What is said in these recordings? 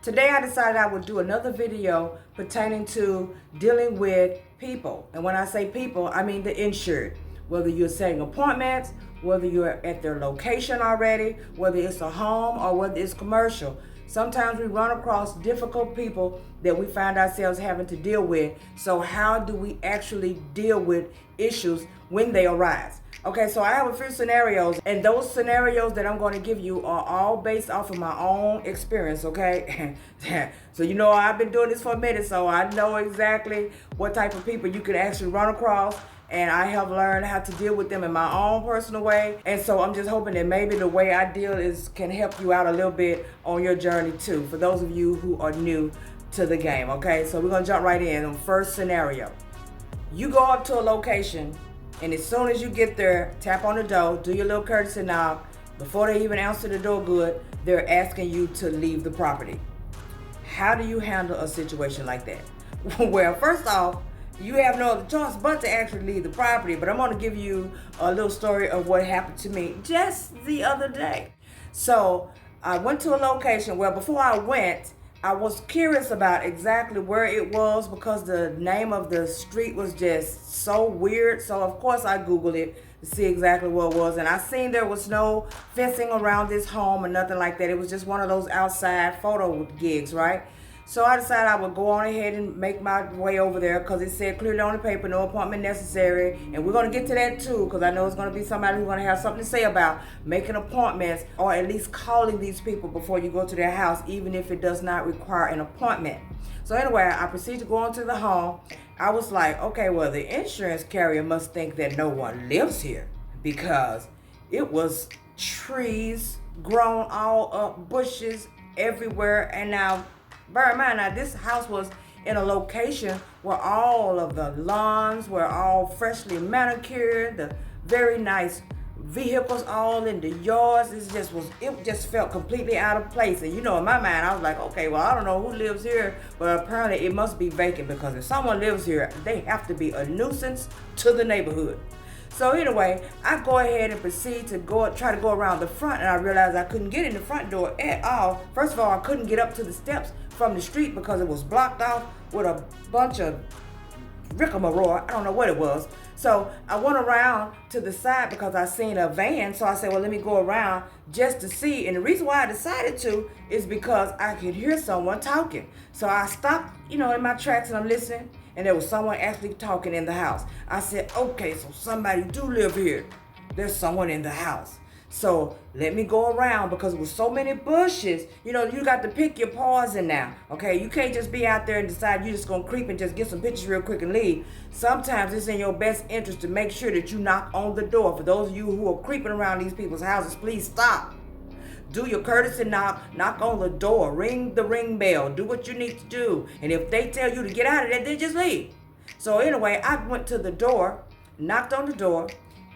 Today I decided I would do another video pertaining to dealing with people. And when I say people, I mean the insured. Whether you're setting appointments, whether you're at their location already, whether it's a home or whether it's commercial. Sometimes we run across difficult people that we find ourselves having to deal with. So how do we actually deal with issues when they arise? Okay, so I have a few scenarios, and those scenarios that I'm going to give you are all based off of my own experience, okay? So I've been doing this for a minute, so I know exactly what type of people you can actually run across, and I have learned how to deal with them in my own personal way. And so I'm just hoping that maybe the way I deal can help you out a little bit on your journey too, for those of you who are new to the game, okay? So we're going to jump right in on first scenario. You go up to a location, and as soon as you get there, tap on the door, do your little courtesy knock. Before they even answer the door good, they're asking you to leave the property. How do you handle a situation like that? Well, first off, you have no other choice but to actually leave the property. But I'm going to give you a little story of what happened to me just the other day. So I went to a location. Well, before I went, I was curious about exactly where it was because the name of the street was just so weird. So of course I Googled it to see exactly what it was. And I seen there was no fencing around this home or nothing like that. It was just one of those outside photo gigs, right? So I decided I would go on ahead and make my way over there because it said clearly on the paper, no appointment necessary. And we're going to get to that too, because I know it's going to be somebody who's going to have something to say about making appointments or at least calling these people before you go to their house, even if it does not require an appointment. So anyway, I proceeded to go into the home. I was like, okay, well, the insurance carrier must think that no one lives here because it was trees grown all up, bushes everywhere. And now, bear in mind, now this house was in a location where all of the lawns were all freshly manicured, the very nice vehicles all in the yards. It just felt completely out of place. And in my mind, I was like, okay, well, I don't know who lives here, but apparently it must be vacant because if someone lives here, they have to be a nuisance to the neighborhood. So anyway, I go ahead and proceed to try to go around the front, and I realized I couldn't get in the front door at all. First of all, I couldn't get up to the steps from the street because it was blocked off with a bunch of rigmarole. I don't know what it was. So I went around to the side because I seen a van. So I said, well, let me go around just to see. And the reason why I decided to is because I could hear someone talking. So I stopped, in my tracks, and I'm listening. And there was someone actually talking in the house. I said, okay, so somebody do live here. There's someone in the house. So let me go around because with so many bushes, you got to pick your poison now. Okay, you can't just be out there and decide you're just going to creep and just get some pictures real quick and leave. Sometimes it's in your best interest to make sure that you knock on the door. For those of you who are creeping around these people's houses, please stop. Do your courtesy knock on the door, ring the ring bell, do what you need to do. And if they tell you to get out of there, then just leave. So anyway, I went to the door, knocked on the door,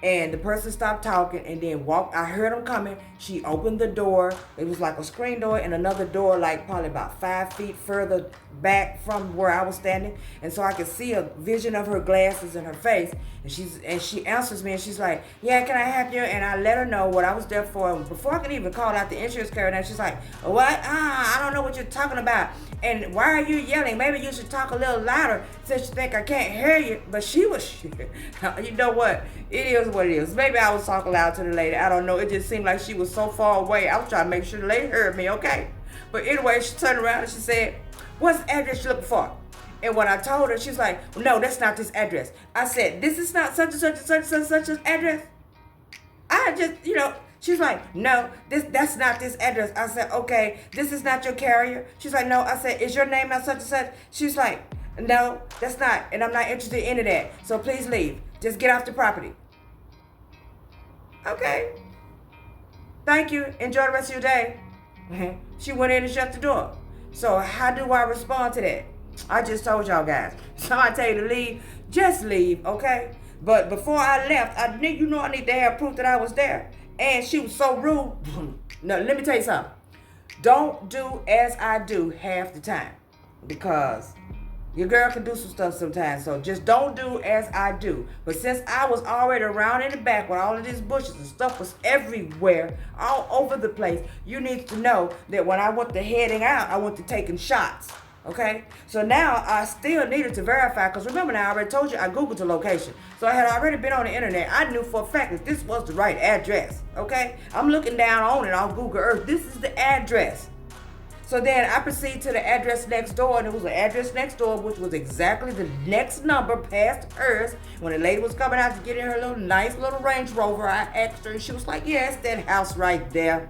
and the person stopped talking and then walked. I heard them coming. She opened the door. It was like a screen door and another door like probably about 5 feet further back from where I was standing. And so I could see a vision of her glasses in her face. And she answers me and she's like, yeah, can I help you? And I let her know what I was there for. And before I could even call out the insurance carrier, she's like, what? I don't know what you're talking about. And why are you yelling? Maybe you should talk a little louder since you think I can't hear you. But she was, you know what? It is what it is. Maybe I was talking loud to the lady. I don't know. It just seemed like she was so far away. I was trying to make sure the lady heard me, okay? But anyway, she turned around and she said, what's the address you're looking for? And when I told her, she's like, no, that's not this address. I said, this is not such and such and such and such and such an address. I just, she's like, no, that's not this address. I said, okay, this is not your carrier. She's like, no. I said, is your name not such and such? She's like, no, that's not. And I'm not interested in any of that. So please leave. Just get off the property. Okay. Thank you. Enjoy the rest of your day. She went in and shut the door. So how do I respond to that? I just told y'all guys. So I tell you to leave, just leave, okay? But before I left, I need to have proof that I was there. And she was so rude. No, let me tell you something. Don't do as I do half the time. Because Your girl can do some stuff sometimes, so just don't do as I do. But since I was already around in the back with all of these bushes and stuff was everywhere, all over the place, you need to know that when I went to heading out, I went to taking shots. Okay? So now I still needed to verify, because remember now, I already told you I Googled the location. So I had already been on the internet. I knew for a fact that this was the right address. Okay? I'm looking down on it on Google Earth. This is the address. So then I proceeded to the address next door, and it was an address next door, which was exactly the next number past hers. When the lady was coming out to get in her little nice little Range Rover, I asked her, and she was like, yeah, it's that house right there.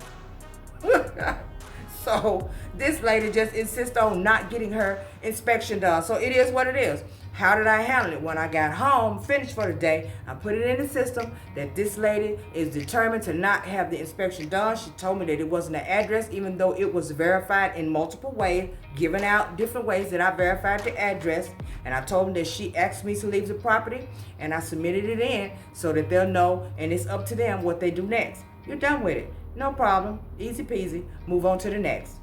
So this lady just insists on not getting her inspection done. So it is what it is. How did I handle it? When I got home, finished for the day, I put it in the system that this lady is determined to not have the inspection done. She told me that it wasn't an address, even though it was verified in multiple ways, given out different ways that I verified the address. And I told them that she asked me to leave the property, and I submitted it in so that they'll know, and it's up to them what they do next. You're done with it. No problem. Easy peasy. Move on to the next.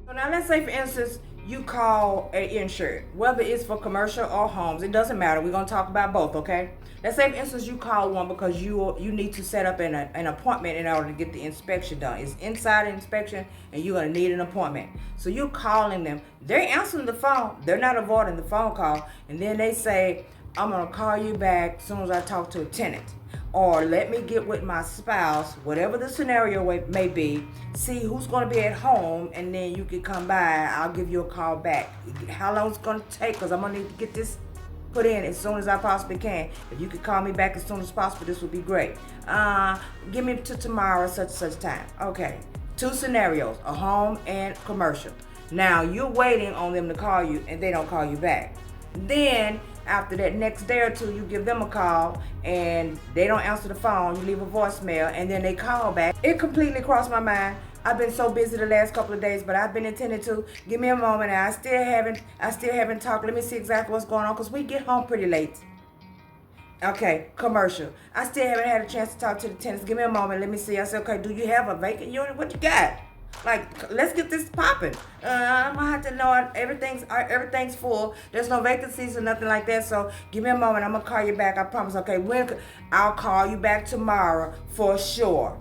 So now let's say, for instance, you call an insured, whether it's for commercial or homes, it doesn't matter. We're going to talk about both, okay? Let's say, for instance, you call one because you need to set up an appointment in order to get the inspection done. It's inside inspection, and you're going to need an appointment. So you're calling them. They're answering the phone. They're not avoiding the phone call. And then they say, I'm going to call you back as soon as I talk to a tenant. Or let me get with my spouse, whatever the scenario may be, see who's going to be at home, and then you can come by. I'll give you a call back. How long it's going to take, because I'm going to need to get this put in as soon as I possibly can. If you could call me back as soon as possible, this would be great. Give me to tomorrow, such and such time. Okay. 2 scenarios, a home and commercial. Now, you're waiting on them to call you, and they don't call you back. Then, after that next day or 2, you give them a call and they don't answer the phone. You leave a voicemail and then they call back. It completely crossed my mind. I've been so busy the last couple of days, but I've been intending to. Give me a moment. I still haven't talked. Let me see exactly what's going on, because we get home pretty late. Okay, commercial. I still haven't had a chance to talk to the tenants. Give me a moment. Let me see. I said, okay, do you have a vacant unit? What you got? Like, let's get this popping. I'm gonna have to know everything's full. There's no vacancies or nothing like that. So give me a moment. I'm gonna call you back. I promise. Okay, I'll call you back tomorrow for sure.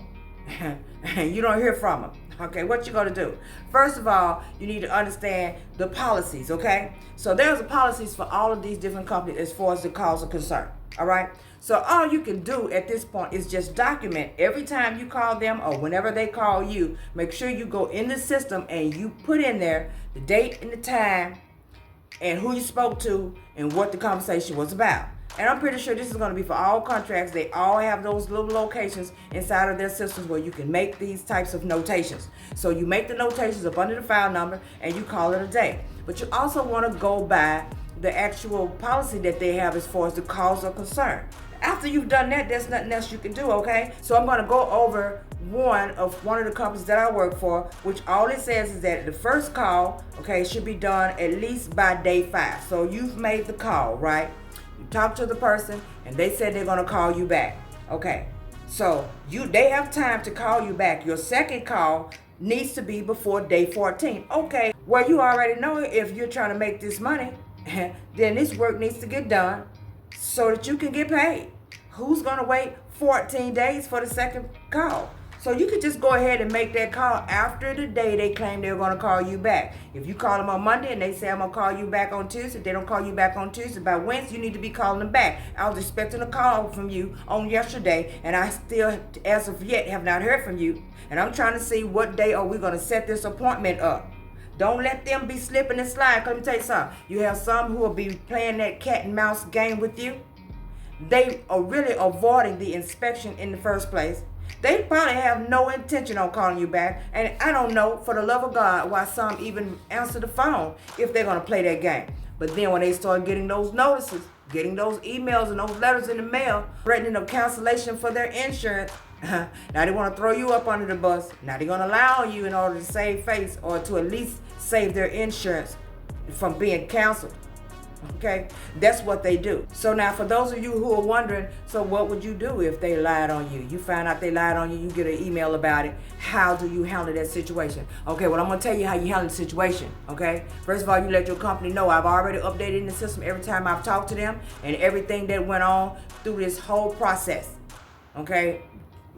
You don't hear from them. Okay, what you gonna do? First of all, you need to understand the policies. Okay, so there's policies for all of these different companies as far as the calls are concerned. All right. So all you can do at this point is just document every time you call them or whenever they call you. Make sure you go in the system and you put in there the date and the time and who you spoke to and what the conversation was about. And I'm pretty sure this is going to be for all contracts. They all have those little locations inside of their systems where you can make these types of notations. So you make the notations up under the file number and you call it a day. But you also want to go by the actual policy that they have as far as the calls are concerned. After you've done that, there's nothing else you can do, okay? So I'm going to go over one of the companies that I work for, which all it says is that the first call, okay, should be done at least by day 5. So you've made the call, right? You talk to the person, and they said they're going to call you back. Okay, so they have time to call you back. Your second call needs to be before day 14. Okay, well, you already know if you're trying to make this money, then this work needs to get done so that you can get paid. Who's going to wait 14 days for the second call? So you could just go ahead and make that call after the day they claim they're going to call you back. If you call them on Monday and they say, I'm going to call you back on Tuesday, if they don't call you back on Tuesday, by Wednesday you need to be calling them back. I was expecting a call from you on yesterday, and I still, as of yet, have not heard from you. And I'm trying to see what day are we going to set this appointment up. Don't let them be slipping and sliding. Let me tell you something. You have some who will be playing that cat and mouse game with you. They are really avoiding the inspection in the first place. They probably have no intention on calling you back. And I don't know, for the love of God, why some even answer the phone if they're going to play that game. But then when they start getting those notices, getting those emails and those letters in the mail, threatening of cancellation for their insurance, now they want to throw you up under the bus. Now they're going to allow you in order to save face or to at least save their insurance from being canceled. Okay, that's what they do. So now for those of you who are wondering, so what would you do if they lied on you? You find out they lied on you, you get an email about it. How do you handle that situation? Okay, well, I'm going to tell you how you handle the situation. Okay, first of all, you let your company know I've already updated in the system every time I've talked to them and everything that went on through this whole process. Okay,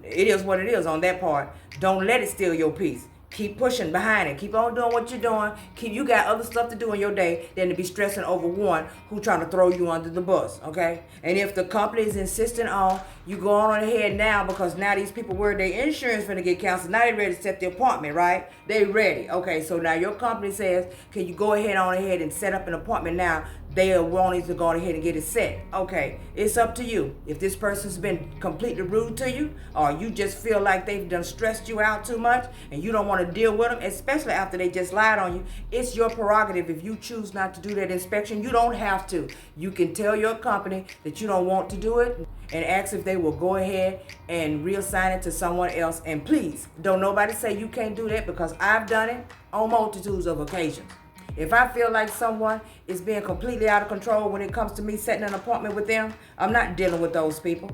it is what it is on that part. Don't let it steal your peace. Keep pushing behind it. Keep on doing what you're doing. You got other stuff to do in your day than to be stressing over one who trying to throw you under the bus, okay? And if the company is insisting on you go on ahead now, because now these people worried their insurance finna get canceled. Now they ready to set the appointment, right? They ready. Okay, so now your company says, can you go ahead and set up an appointment now? They are wanting to go ahead and get it set. Okay, it's up to you. If this person's been completely rude to you, or you just feel like they've done stressed you out too much and you don't want to deal with them, especially after they just lied on you, it's your prerogative. If you choose not to do that inspection, you don't have to. You can tell your company that you don't want to do it and ask if they will go ahead and reassign it to someone else. And please, don't nobody say you can't do that, because I've done it on multitudes of occasions. If I feel like someone is being completely out of control when it comes to me setting an appointment with them, I'm not dealing with those people.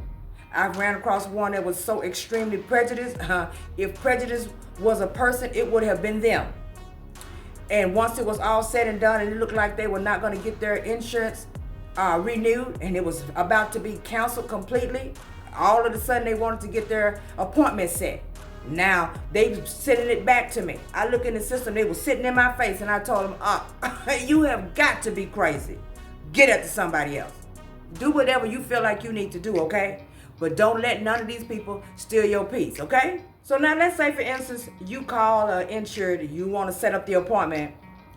I've ran across one that was so extremely prejudiced. If prejudice was a person, it would have been them. And once it was all said and done and it looked like they were not going to get their insurance renewed and it was about to be canceled completely, all of a sudden they wanted to get their appointment set. Now they sending it back to me. I look in the system, they were sitting in my face, and I told them, you have got to be crazy. Get it to somebody else. Do whatever you feel like you need to do, okay? But don't let none of these people steal your peace, okay? So now let's say, for instance, you call insured, you want to set up the appointment,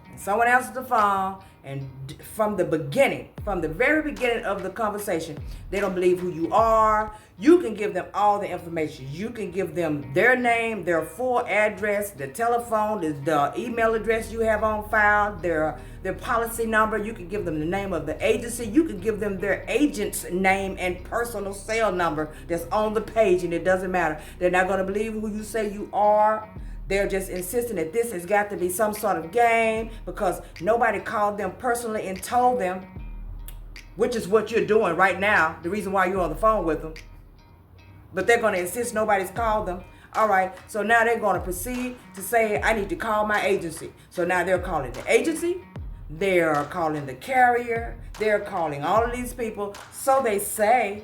and someone answers the phone, and from the very beginning of the conversation, they don't believe who you are. You can give them all the information. You can give them their name, their full address, the telephone, the email address you have on file, their policy number. You can give them the name of the agency. You can give them their agent's name and personal cell number that's on the page, and it doesn't matter. They're not going to believe who you say you are. They're just insisting that this has got to be some sort of game, because nobody called them personally and told them, which is what you're doing right now, the reason why you're on the phone with them. But they're going to insist nobody's called them. All right, so now they're going to proceed to say, I need to call my agency. So now they're calling the agency, they're calling the carrier, they're calling all of these people. So they say,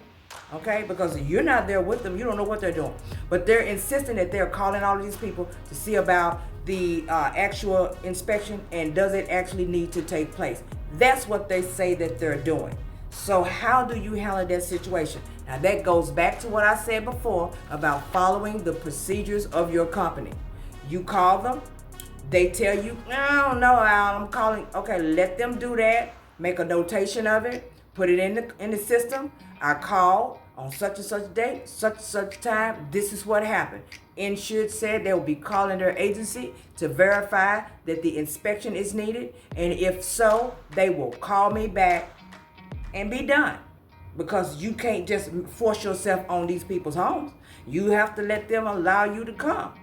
okay, because you're not there with them, you don't know what they're doing. But they're insisting that they're calling all of these people to see about the actual inspection and does it actually need to take place. That's what they say that they're doing. So how do you handle that situation? Now that goes back to what I said before about following the procedures of your company. You call them, they tell you, I don't know, Al, I'm calling. Okay, let them do that. Make a notation of it. Put it in the system. I called on such and such date, such and such time. This is what happened. Insured said they will be calling their agency to verify that the inspection is needed. And if so, they will call me back and be done. Because you can't just force yourself on these people's homes. You have to let them allow you to come.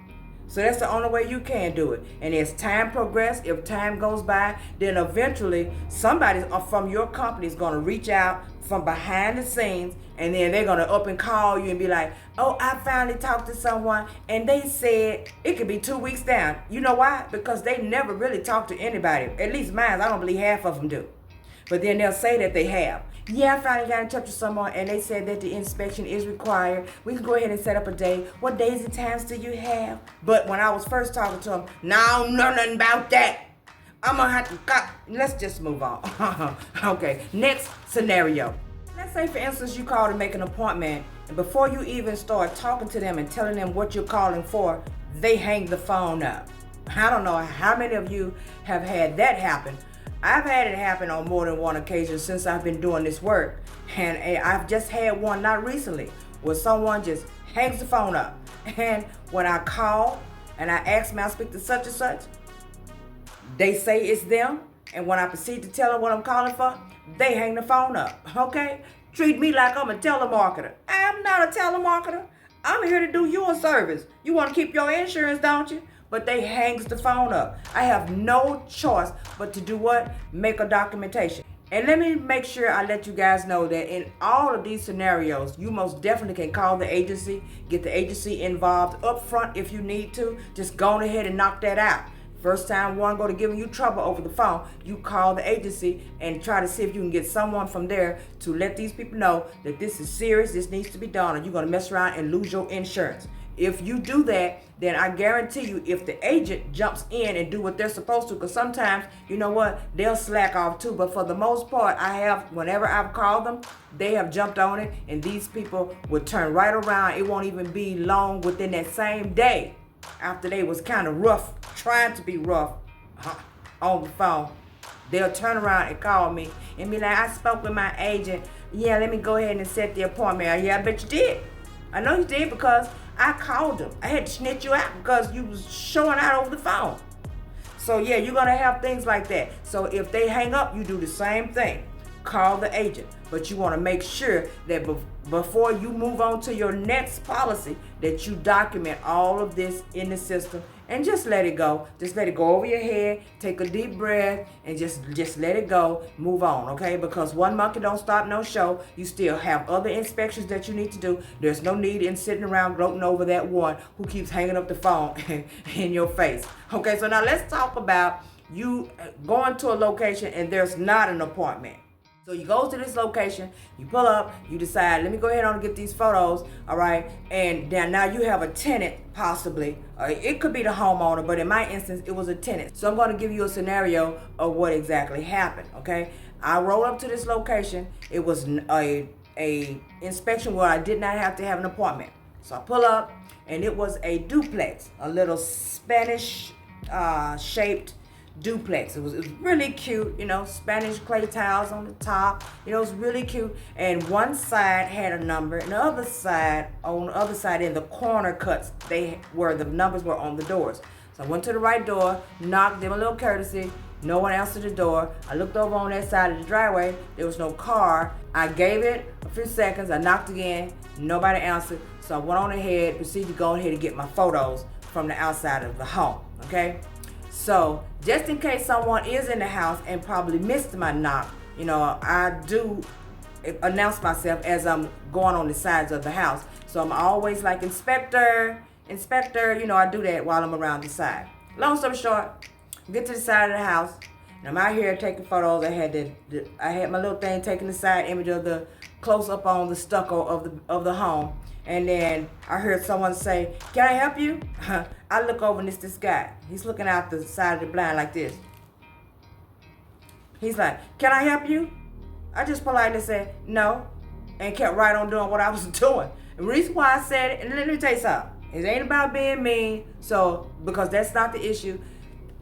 So that's the only way you can do it. And as time progresses, if time goes by, then eventually somebody from your company is going to reach out from behind the scenes, and then they're going to up and call you and be like, oh, I finally talked to someone and they said it could be 2 weeks down. You know why? Because they never really talk to anybody. At least mine, I don't believe half of them do. But then they'll say that they have. Yeah, I finally got in touch with someone and they said that the inspection is required. We can go ahead and set up a day. What days and times do you have? But when I was first talking to them, no, nothing about that. I'm going to have to, let's just move on. Okay, next scenario. Let's say, for instance, you call to make an appointment, and before you even start talking to them and telling them what you're calling for, they hang the phone up. I don't know how many of you have had that happen. I've had it happen on more than one occasion since I've been doing this work. And I've just had one, not recently, where someone just hangs the phone up. And when I call and I ask them, I speak to such and such, they say it's them. And when I proceed to tell them what I'm calling for, they hang the phone up, okay? Treat me like I'm a telemarketer. I'm not a telemarketer. I'm here to do you a service. You want to keep your insurance, don't you? But they hangs the phone up. I have no choice but to do what? Make a documentation. And let me make sure I let you guys know that in all of these scenarios, you most definitely can call the agency, get the agency involved up front if you need to. Just go on ahead and knock that out. First time one go to giving you trouble over the phone, you call the agency and try to see if you can get someone from there to let these people know that this is serious, this needs to be done, or you're going to mess around and lose your insurance. If you do that, then I guarantee you, if the agent jumps in and do what they're supposed to, because sometimes, you know what, they'll slack off too. But for the most part, whenever I've called them, they have jumped on it, and these people would turn right around. It won't even be long within that same day after they was kind of rough, trying to be rough on the phone. They'll turn around and call me and be like, I spoke with my agent. Yeah, let me go ahead and set the appointment. Yeah, I bet you did. I know you did, because I called them. I had to snitch you out because you was showing out over the phone. So yeah, you're going to have things like that. So if they hang up, you do the same thing. Call the agent. But you want to make sure that before you move on to your next policy, that you document all of this in the system and just let it go. Just let it go over your head. Take a deep breath and just let it go. Move on, okay? Because one monkey don't stop no show. You still have other inspections that you need to do. There's no need in sitting around gloating over that one who keeps hanging up the phone in your face. Okay, so now let's talk about you going to a location and there's not an appointment. So you go to this location, you pull up, you decide, let me go ahead and get these photos, all right? And then now you have a tenant, possibly. It could be the homeowner, but in my instance, it was a tenant. So I'm going to give you a scenario of what exactly happened, okay? I rolled up to this location. It was a inspection where I did not have to have an appointment. So I pull up, and it was a duplex, a little Spanish shaped duplex. It was really cute, Spanish clay tiles on the top. It was really cute. And one side had a number, and on the other side in the corner cuts, the numbers were on the doors. So I went to the right door, knocked, them a little courtesy. No one answered the door. I looked over on that side of the driveway. There was no car. I gave it a few seconds. I knocked again. Nobody answered. So I went on ahead, proceeded to go ahead and get my photos from the outside of the home, okay? So just in case someone is in the house and probably missed my knock, I do announce myself as I'm going on the sides of the house. So I'm always like, inspector, I do that while I'm around the side. Long story short, get to the side of the house, and I'm out here taking photos. I had my little thing taking the side image of the close up on the stucco of the home. And then I heard someone say, can I help you? I look over and it's this guy. He's looking out the side of the blind like this. He's like, can I help you? I just politely said, no, and kept right on doing what I was doing. The reason why I said it, and let me tell you something, it ain't about being mean, because that's not the issue.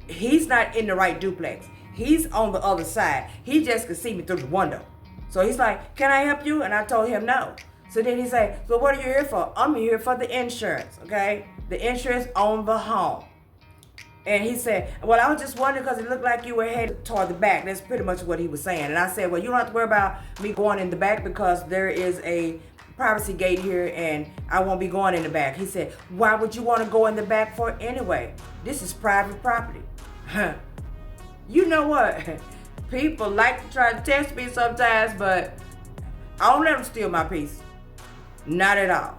He's not in the right duplex. He's on the other side. He just could see me through the window. So he's like, can I help you? And I told him no. So then he said, so what are you here for? I'm here for the insurance, okay? The insurance on the home. And he said, well, I was just wondering because it looked like you were headed toward the back. That's pretty much what he was saying. And I said, well, you don't have to worry about me going in the back because there is a privacy gate here and I won't be going in the back. He said, why would you want to go in the back for anyway? This is private property. You know what? People like to try to test me sometimes, but I don't let them steal my peace. Not at all.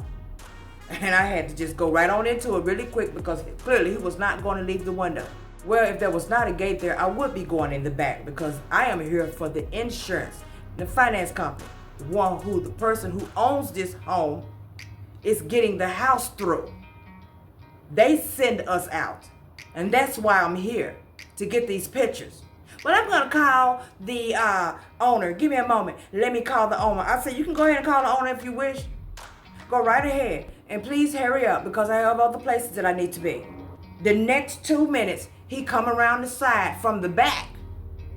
And I had to just go right on into it really quick because clearly he was not going to leave the window. Well, if there was not a gate there, I would be going in the back because I am here for the insurance. The finance company, the person who owns this home is getting the house through. They send us out. And that's why I'm here, to get these pictures. Well, I'm going to call the owner. Give me a moment. Let me call the owner. I said, you can go ahead and call the owner if you wish. Go right ahead. And please hurry up because I have other places that I need to be. The next 2 minutes, he come around the side from the back.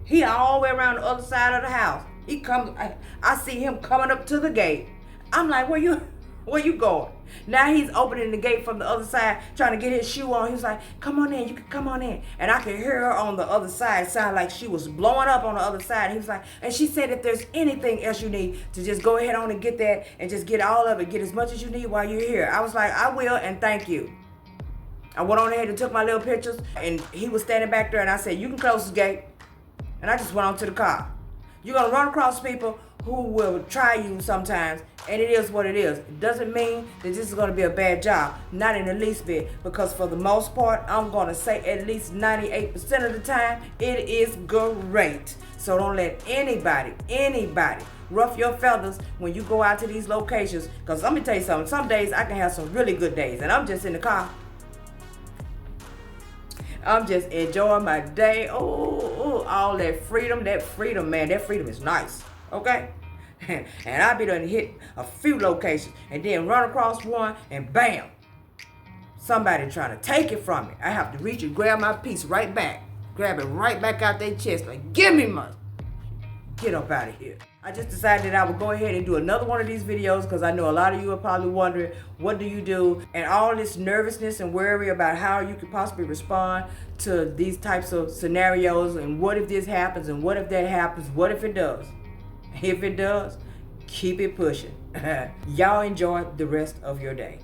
He all the way around the other side of the house. He comes. I see him coming up to the gate. I'm like, where you going? Now he's opening the gate from the other side, trying to get his shoe on. He was like, come on in, you can come on in. And I could hear her on the other side. It sounded like she was blowing up on the other side. He was like, and she said if there's anything else you need, to just go ahead on and get that and just get all of it. Get as much as you need while you're here. I was like, I will and thank you. I went on ahead and took my little pictures, and he was standing back there, and I said, you can close the gate. And I just went on to the car. You're going to run across people who will try you sometimes, and it is what it is. It doesn't mean that this is going to be a bad job. Not in the least bit, because for the most part, I'm going to say at least 98% of the time, it is great. So don't let anybody rough your feathers when you go out to these locations. Because let me tell you something, some days I can have some really good days, and I'm just in the car. I'm just enjoying my day. Oh, all that freedom, man, that freedom is nice. Okay? And I be done hit a few locations and then run across one and bam, somebody trying to take it from me. I have to reach and grab my piece right back. Grab it right back out their chest. Like, give me money. Get up out of here. I just decided that I would go ahead and do another one of these videos because I know a lot of you are probably wondering, what do you do? And all this nervousness and worry about how you could possibly respond to these types of scenarios, and what if this happens, and what if that happens, what if it does? If it does, keep it pushing. Y'all enjoy the rest of your day.